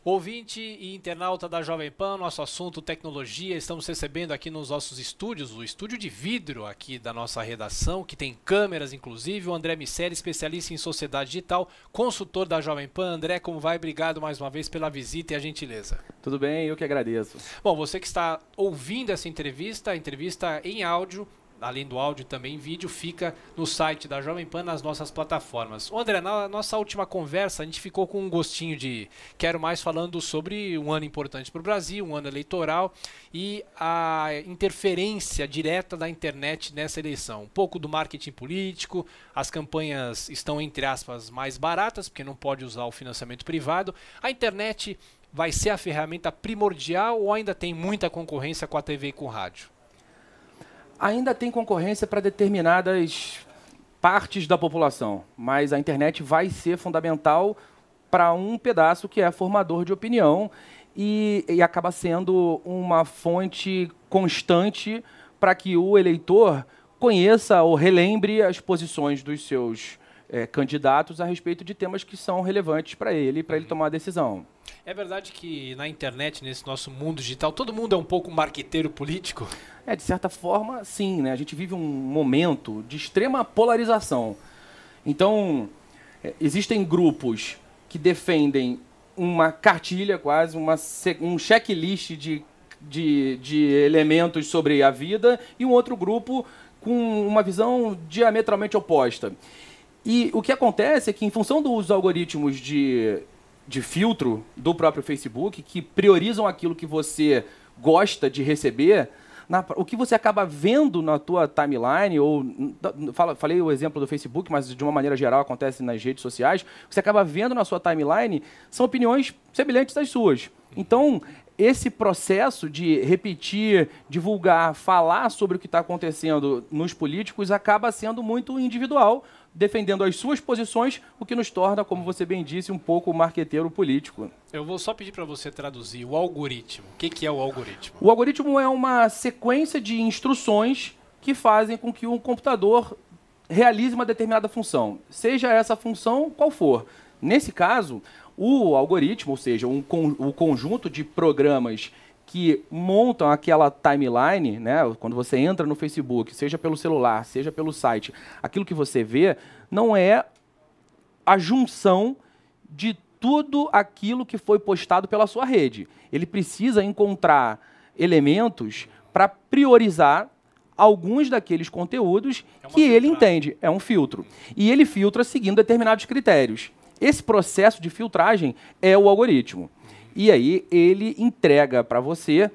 Ouvinte e internauta da Jovem Pan, nosso assunto tecnologia, estamos recebendo aqui nos nossos estúdios, o estúdio de vidro aqui da nossa redação, que tem câmeras inclusive, o André Miceli, especialista em sociedade digital, consultor da Jovem Pan. André, como vai? Obrigado mais uma vez pela visita e a gentileza. Tudo bem, eu que agradeço. Bom, você que está ouvindo essa entrevista, a entrevista em áudio, além do áudio também em vídeo, fica no site da Jovem Pan, nas nossas plataformas. Ô André, na nossa última conversa, a gente ficou com um gostinho de quero mais, falando sobre um ano importante para o Brasil, um ano eleitoral e a interferência direta da internet nessa eleição. Um pouco do marketing político, as campanhas estão, entre aspas, mais baratas, porque não pode usar o financiamento privado. A internet vai ser a ferramenta primordial ou ainda tem muita concorrência com a TV e com o rádio? Ainda tem concorrência para determinadas partes da população, mas a internet vai ser fundamental para um pedaço que é formador de opinião e acaba sendo uma fonte constante para que o eleitor conheça ou relembre as posições dos seus candidatos a respeito de temas que são relevantes para ele tomar a decisão. É verdade que na internet, nesse nosso mundo digital, todo mundo é um pouco marqueteiro político? De certa forma, sim, né? A gente vive um momento de extrema polarização. Então, existem grupos que defendem uma cartilha quase, um checklist de elementos sobre a vida e um outro grupo com uma visão diametralmente oposta. E o que acontece é que, em função dos algoritmos de filtro do próprio Facebook, que priorizam aquilo que você gosta de receber, o que você acaba vendo na tua timeline, falei o exemplo do Facebook, mas de uma maneira geral acontece nas redes sociais, o que você acaba vendo na sua timeline são opiniões semelhantes às suas. Então, esse processo de repetir, divulgar, falar sobre o que está acontecendo nos políticos acaba sendo muito individual, defendendo as suas posições, o que nos torna, como você bem disse, um pouco marqueteiro político. Eu vou só pedir para você traduzir o algoritmo. O que é o algoritmo? O algoritmo é uma sequência de instruções que fazem com que um computador realize uma determinada função, seja essa função qual for. Nesse caso, o algoritmo, ou seja, o conjunto de programas que montam aquela timeline, né? Quando você entra no Facebook, seja pelo celular, seja pelo site, aquilo que você vê não é a junção de tudo aquilo que foi postado pela sua rede. Ele precisa encontrar elementos para priorizar alguns daqueles conteúdos que ele entende. É um filtro. E ele filtra seguindo determinados critérios. Esse processo de filtragem é o algoritmo. E aí ele entrega para você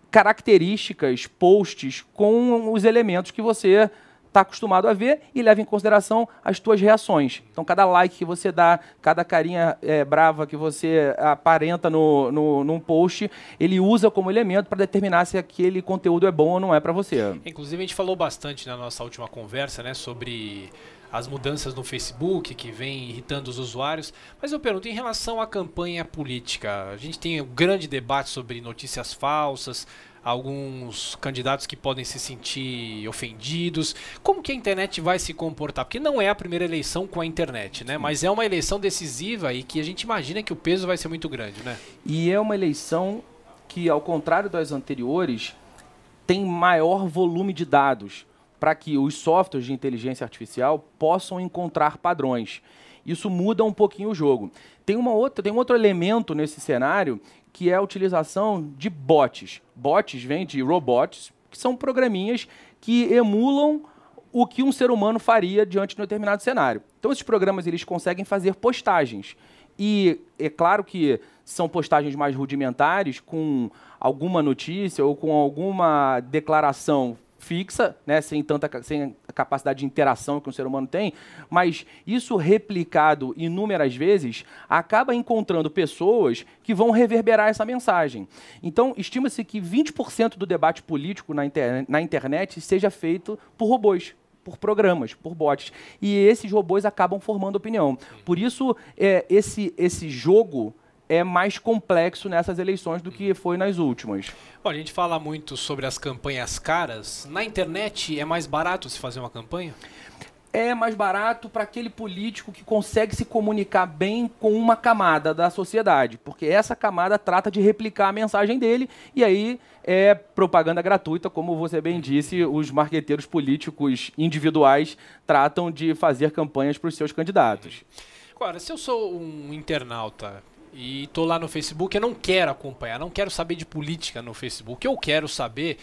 características, posts com os elementos que você está acostumado a ver e leva em consideração as tuas reações. Então, cada like que você dá, cada carinha brava que você aparenta num post, ele usa como elemento para determinar se aquele conteúdo é bom ou não é para você. Inclusive, a gente falou bastante na nossa última conversa, né, sobre as mudanças no Facebook que vem irritando os usuários, mas eu pergunto, em relação à campanha política, a gente tem um grande debate sobre notícias falsas, alguns candidatos que podem se sentir ofendidos. Como que a internet vai se comportar? Porque não é a primeira eleição com a internet, né? Mas é uma eleição decisiva e que a gente imagina que o peso vai ser muito grande, né? E é uma eleição que, ao contrário das anteriores, tem maior volume de dados, para que os softwares de inteligência artificial possam encontrar padrões. Isso muda um pouquinho o jogo. Tem um outro elemento nesse cenário, que é a utilização de bots. Bots vêm de robots, que são programinhas que emulam o que um ser humano faria diante de um determinado cenário. Então, esses programas eles conseguem fazer postagens. E é claro que são postagens mais rudimentares, com alguma notícia ou com alguma declaração fixa, né, sem a capacidade de interação que um ser humano tem, mas isso replicado inúmeras vezes acaba encontrando pessoas que vão reverberar essa mensagem. Então, estima-se que 20% do debate político na internet seja feito por robôs, por programas, por bots. E esses robôs acabam formando opinião. Por isso, esse jogo é mais complexo nessas eleições do que foi nas últimas. Bom, a gente fala muito sobre as campanhas caras. Na internet é mais barato se fazer uma campanha? é mais barato para aquele político que consegue se comunicar bem com uma camada da sociedade, porque essa camada trata de replicar a mensagem dele, e aí é propaganda gratuita, como você bem disse, os marqueteiros políticos individuais tratam de fazer campanhas para os seus candidatos. Agora, se eu sou um internauta e estou lá no Facebook, eu não quero acompanhar, não quero saber de política no Facebook, eu quero saber...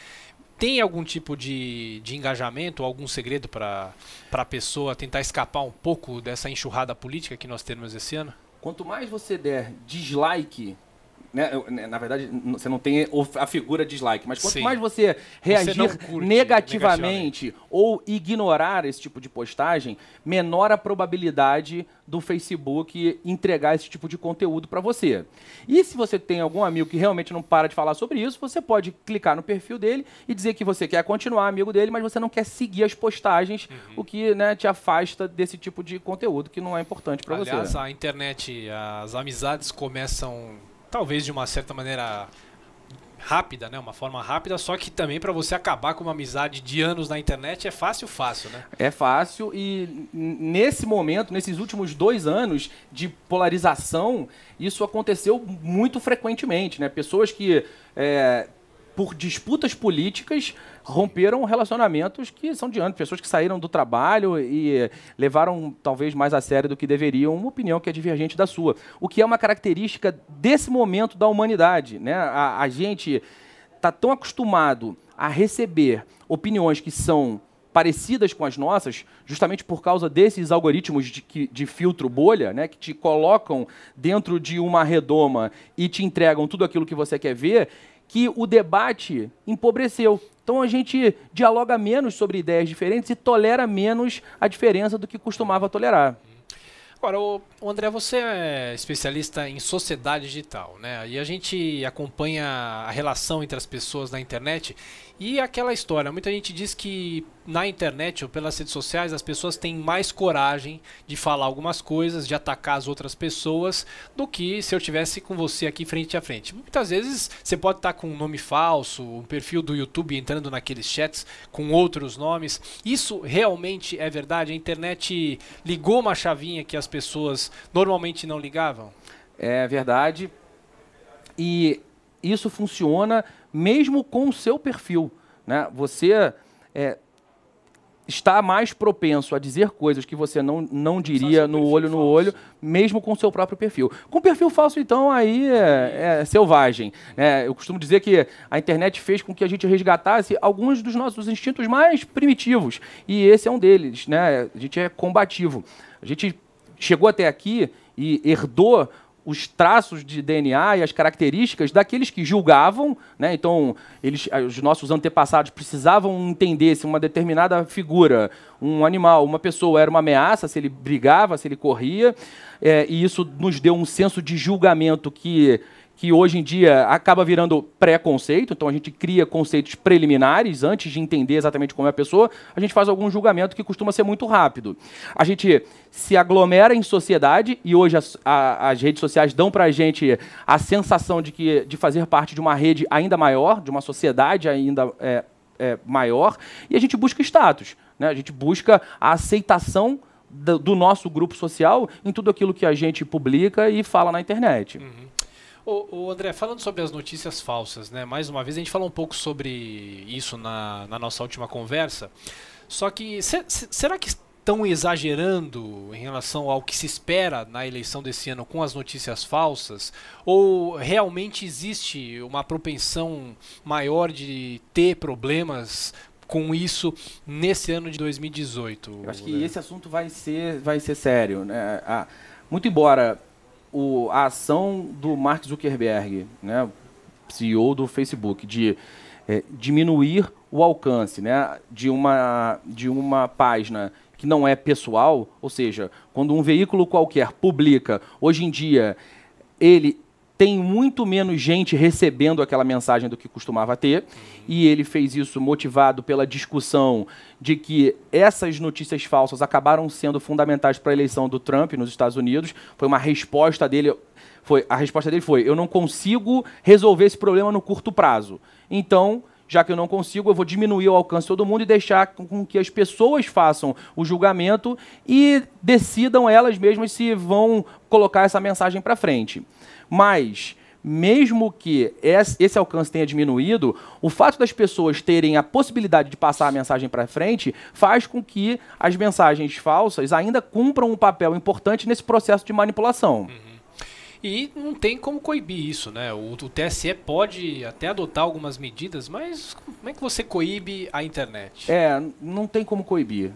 Tem algum tipo de engajamento, algum segredo para a pessoa tentar escapar um pouco dessa enxurrada política que nós temos esse ano? Quanto mais você der dislike, né, na verdade você não tem a figura dislike, mas quanto Sim. mais você reagir negativamente ou ignorar esse tipo de postagem, menor a probabilidade do Facebook entregar esse tipo de conteúdo para você. E se você tem algum amigo que realmente não para de falar sobre isso, você pode clicar no perfil dele e dizer que você quer continuar amigo dele, mas você não quer seguir as postagens, o que, né, te afasta desse tipo de conteúdo que não é importante para você. Aliás, a internet, as amizades começam, talvez de uma certa maneira rápida, né? Uma forma rápida, só que também para você acabar com uma amizade de anos na internet é fácil, né? É fácil, e nesse momento, nesses últimos 2 anos de polarização, isso aconteceu muito frequentemente, né? Pessoas que, por disputas políticas, romperam relacionamentos que são de anos, pessoas que saíram do trabalho e levaram talvez mais a sério do que deveriam uma opinião que é divergente da sua, o que é uma característica desse momento da humanidade, né? A gente está tão acostumado a receber opiniões que são parecidas com as nossas, justamente por causa desses algoritmos de filtro bolha, né, que te colocam dentro de uma redoma e te entregam tudo aquilo que você quer ver, que o debate empobreceu. Então a gente dialoga menos sobre ideias diferentes e tolera menos a diferença do que costumava tolerar. Agora, o André, você é especialista em sociedade digital, né? E a gente acompanha a relação entre as pessoas na internet e aquela história. Muita gente diz que na internet ou pelas redes sociais as pessoas têm mais coragem de falar algumas coisas, de atacar as outras pessoas, do que se eu tivesse com você aqui frente a frente. Muitas vezes você pode estar com um nome falso, um perfil do YouTube entrando naqueles chats com outros nomes. Isso realmente é verdade? A internet ligou uma chavinha que as pessoas normalmente não ligavam? É verdade. E isso funciona mesmo com o seu perfil, né? Você está mais propenso a dizer coisas que você não diria no olho, mesmo com o seu próprio perfil. Com perfil falso, então, aí é selvagem. Eu costumo dizer que a internet fez com que a gente resgatasse alguns dos nossos instintos mais primitivos, e esse é um deles, né? A gente é combativo. A gente chegou até aqui e herdou os traços de DNA e as características daqueles que julgavam, né? Então, os nossos antepassados precisavam entender se uma determinada figura, um animal, uma pessoa era uma ameaça, se ele brigava, se ele corria, e isso nos deu um senso de julgamento que hoje em dia acaba virando preconceito. Então a gente cria conceitos preliminares antes de entender exatamente como é a pessoa, a gente faz algum julgamento que costuma ser muito rápido. A gente se aglomera em sociedade e hoje as redes sociais dão para a gente a sensação de fazer parte de uma rede ainda maior, de uma sociedade ainda maior, e a gente busca status, né? A gente busca a aceitação do nosso grupo social em tudo aquilo que a gente publica e fala na internet. Ô André, falando sobre as notícias falsas, né? Mais uma vez, a gente falou um pouco sobre isso na nossa última conversa, só que será que estão exagerando em relação ao que se espera na eleição desse ano com as notícias falsas? Ou realmente existe uma propensão maior de ter problemas com isso nesse ano de 2018? Eu acho que esse assunto vai ser sério, né? Muito embora a ação do Mark Zuckerberg, né, CEO do Facebook, de diminuir o alcance, né, de uma página que não é pessoal, ou seja, quando um veículo qualquer publica, hoje em dia, ele tem muito menos gente recebendo aquela mensagem do que costumava ter, e ele fez isso motivado pela discussão de que essas notícias falsas acabaram sendo fundamentais para a eleição do Trump nos Estados Unidos. Foi uma resposta dele, a resposta dele foi: eu não consigo resolver esse problema no curto prazo, então já que eu não consigo, eu vou diminuir o alcance de todo mundo e deixar com que as pessoas façam o julgamento e decidam elas mesmas se vão colocar essa mensagem para frente. Mas, mesmo que esse alcance tenha diminuído, o fato das pessoas terem a possibilidade de passar a mensagem para frente faz com que as mensagens falsas ainda cumpram um papel importante nesse processo de manipulação. E não tem como coibir isso, né? O TSE pode até adotar algumas medidas, mas como é que você coíbe a internet? Não tem como coibir.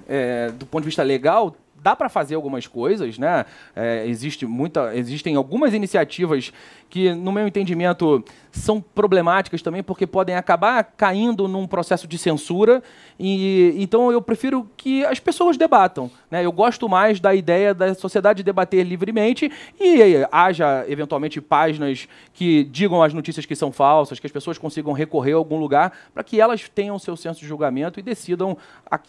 Do ponto de vista legal, dá para fazer algumas coisas, né? Existem algumas iniciativas que, no meu entendimento, são problemáticas também, porque podem acabar caindo num processo de censura. Então, eu prefiro que as pessoas debatam, né? Eu gosto mais da ideia da sociedade debater livremente e haja, eventualmente, páginas que digam as notícias que são falsas, que as pessoas consigam recorrer a algum lugar para que elas tenham seu senso de julgamento e decidam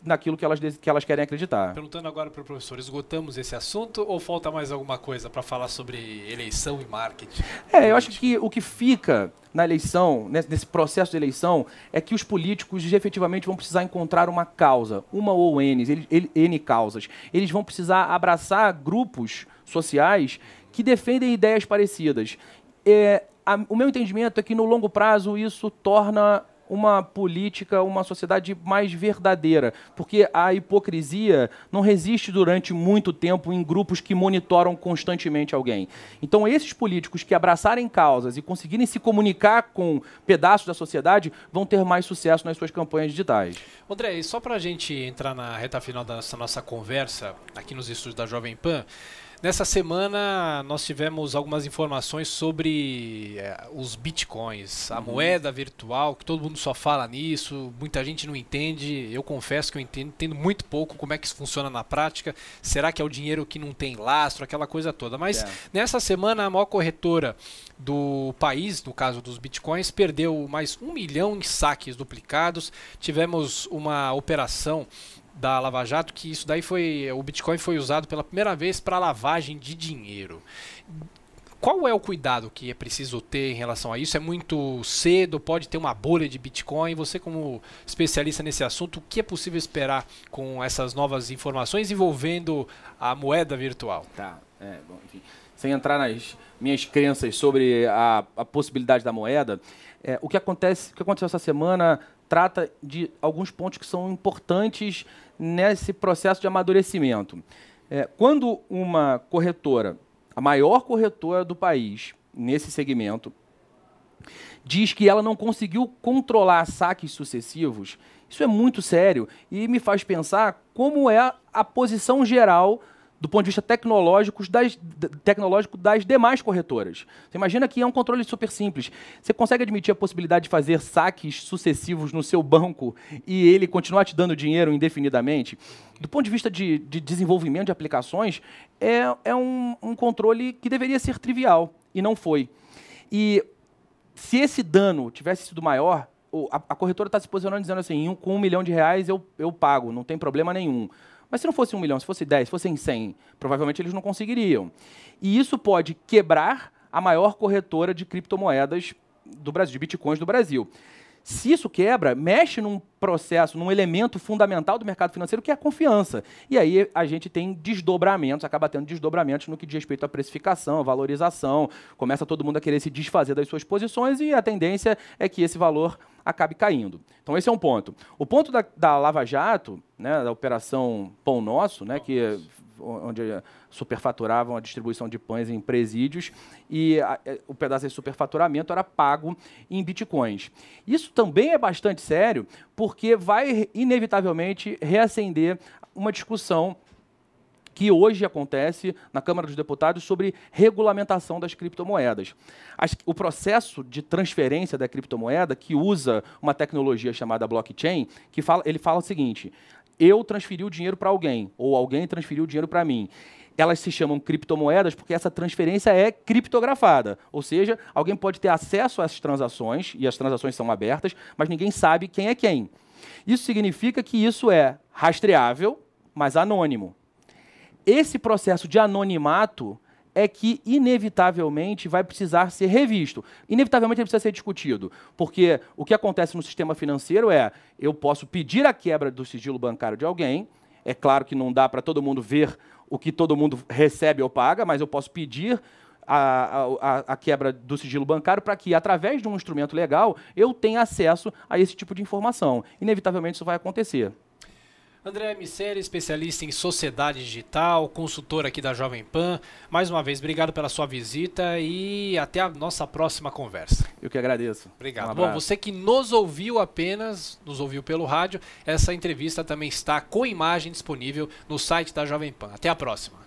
naquilo que elas querem acreditar. Perguntando agora para o professor, esgotamos esse assunto ou falta mais alguma coisa para falar sobre eleição e marketing? Eu acho que o que fica na eleição, nesse processo de eleição, é que os políticos efetivamente vão precisar encontrar uma causa, uma ou N causas. Eles vão precisar abraçar grupos sociais que defendem ideias parecidas. O meu entendimento é que, no longo prazo, isso torna uma política, uma sociedade mais verdadeira, porque a hipocrisia não resiste durante muito tempo em grupos que monitoram constantemente alguém. Então, esses políticos que abraçarem causas e conseguirem se comunicar com pedaços da sociedade vão ter mais sucesso nas suas campanhas digitais. André, e só para a gente entrar na reta final dessa nossa conversa aqui nos estúdios da Jovem Pan, nessa semana nós tivemos algumas informações sobre os bitcoins, a moeda virtual, que todo mundo só fala nisso, muita gente não entende, eu confesso que eu entendo muito pouco como é que isso funciona na prática, será que é o dinheiro que não tem lastro, aquela coisa toda, mas nessa semana a maior corretora do país, no caso dos bitcoins, perdeu mais 1 milhão em saques duplicados, tivemos uma operação da Lava Jato, que isso daí o Bitcoin foi usado pela primeira vez para lavagem de dinheiro. Qual é o cuidado que é preciso ter em relação a isso? É muito cedo? Pode ter uma bolha de Bitcoin? Você, como especialista nesse assunto, o que é possível esperar com essas novas informações envolvendo a moeda virtual? Bom, enfim, sem entrar nas minhas crenças sobre a possibilidade da moeda, o que aconteceu essa semana trata de alguns pontos que são importantes nesse processo de amadurecimento. Quando uma corretora, a maior corretora do país nesse segmento, diz que ela não conseguiu controlar saques sucessivos, isso é muito sério e me faz pensar como é a posição geral do ponto de vista tecnológico das demais corretoras. Você imagina que é um controle super simples. Você consegue admitir a possibilidade de fazer saques sucessivos no seu banco e ele continuar te dando dinheiro indefinidamente? Do ponto de vista de desenvolvimento de aplicações, é um controle que deveria ser trivial, e não foi. E se esse dano tivesse sido maior, a corretora está se posicionando dizendo assim, com R$1 milhão eu pago, não tem problema nenhum. Mas se não fosse 1 milhão, se fosse 10, se fossem 100, provavelmente eles não conseguiriam. E isso pode quebrar a maior corretora de criptomoedas do Brasil, de bitcoins do Brasil. Se isso quebra, mexe num processo, num elemento fundamental do mercado financeiro, que é a confiança. E aí a gente tem desdobramentos, acaba tendo desdobramentos no que diz respeito à precificação, à valorização, começa todo mundo a querer se desfazer das suas posições e a tendência é que esse valor acabe caindo. Então esse é um ponto. O ponto da Lava Jato, né, da Operação Pão Nosso, né, onde superfaturavam a distribuição de pães em presídios e o pedaço desse superfaturamento era pago em bitcoins. Isso também é bastante sério porque vai inevitavelmente reacender uma discussão que hoje acontece na Câmara dos Deputados sobre regulamentação das criptomoedas. O processo de transferência da criptomoeda, que usa uma tecnologia chamada blockchain, ele fala o seguinte: eu transferi o dinheiro para alguém, ou alguém transferiu o dinheiro para mim. Elas se chamam criptomoedas porque essa transferência é criptografada, ou seja, alguém pode ter acesso às transações, e as transações são abertas, mas ninguém sabe quem é quem. Isso significa que isso é rastreável, mas anônimo. Esse processo de anonimato é que, inevitavelmente, vai precisar ser revisto. Inevitavelmente, ele precisa ser discutido. Porque o que acontece no sistema financeiro é, eu posso pedir a quebra do sigilo bancário de alguém, é claro que não dá para todo mundo ver o que todo mundo recebe ou paga, mas eu posso pedir a quebra do sigilo bancário para que, através de um instrumento legal, eu tenha acesso a esse tipo de informação. Inevitavelmente, isso vai acontecer. André Miceli, especialista em sociedade digital, consultor aqui da Jovem Pan. Mais uma vez, obrigado pela sua visita e até a nossa próxima conversa. Eu que agradeço. Obrigado. Bom, você que nos ouviu pelo rádio, essa entrevista também está com imagem disponível no site da Jovem Pan. Até a próxima.